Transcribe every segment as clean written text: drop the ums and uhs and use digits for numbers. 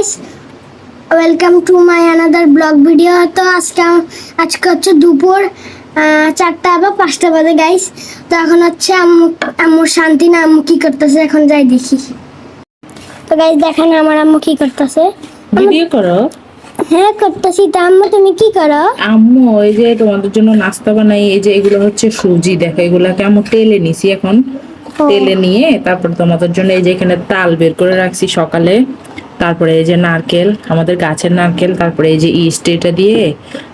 Guys, welcome to my another blog video. তো আজকে হচ্ছে দুপুর 4টা বা 5টা বাজে গাইস। তো এখন হচ্ছে আম্মু শান্তি না আম্মু কি করতেছে এখন যাই দেখি। তো গাইস দেখেন আমার আম্মু কি করতেছে। ভিডিও করো? হ্যাঁ করতেছি। তো আম্মু তুমি কি করো? আম্মু ওই যে তোমাদের জন্য নাস্তা বানাই, এই যে এগুলো হচ্ছে সুজি, দেখো এগুলাকে আম্মু তেলে নিছি এখন। তেলে নিয়ে তারপর তোমাদের জন্য এই যে এখানে তাল বের করে রাখছি সকালে। তারপরে এই যে নারকেল, আমাদের গাছের নারকেল, তারপরে এই যে ইস্ট, এটা দিয়ে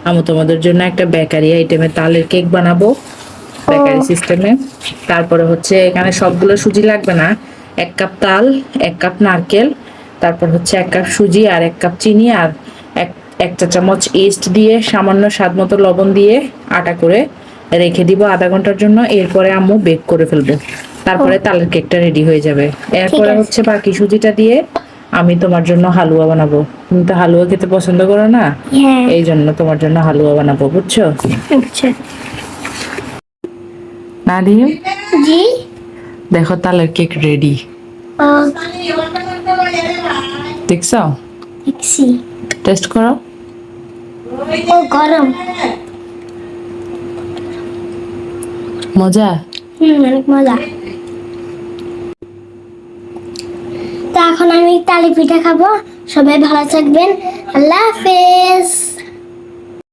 আম্মু তোমাদের জন্য একটা বেকারি আইটেমে তালের কেক বানাবো, বেকারি সিস্টেমে। তারপরে হচ্ছে এখানে সবগুলো সুজি লাগবে না, 1 কাপ তাল, 1 কাপ নারকেল, তারপর হচ্ছে 1 কাপ সুজি আর 1 কাপ চিনি আর এক চা চামচ ইস্ট দিয়ে সামান্য স্বাদ মতো লবণ দিয়ে আটা করে রেখে দিব আধা ঘন্টার জন্য। এরপরে আম্মু বেক করে ফেলবো, তারপরে তালের কেকটা রেডি হয়ে যাবে। এরপরে হচ্ছে বাকি সুজিটা দিয়ে আমি তোমার জন্য হালুয়া বানাবো। তুমি তো হালুয়া খেতে পছন্দ করো না, এই জন্য তোমার জন্য হালুয়া বানাবো, বুঝছো? আচ্ছা নাদিম, জি। দেখো তালের কেক রেডি, দেখছো? দেখছি। টেস্ট করো। ও গরম। মজা? অনেক মজা। তো এখন আমি তালি পিঠা খাবো। সবাই ভালো থাকবেন। আল্লাহ হাফেজ।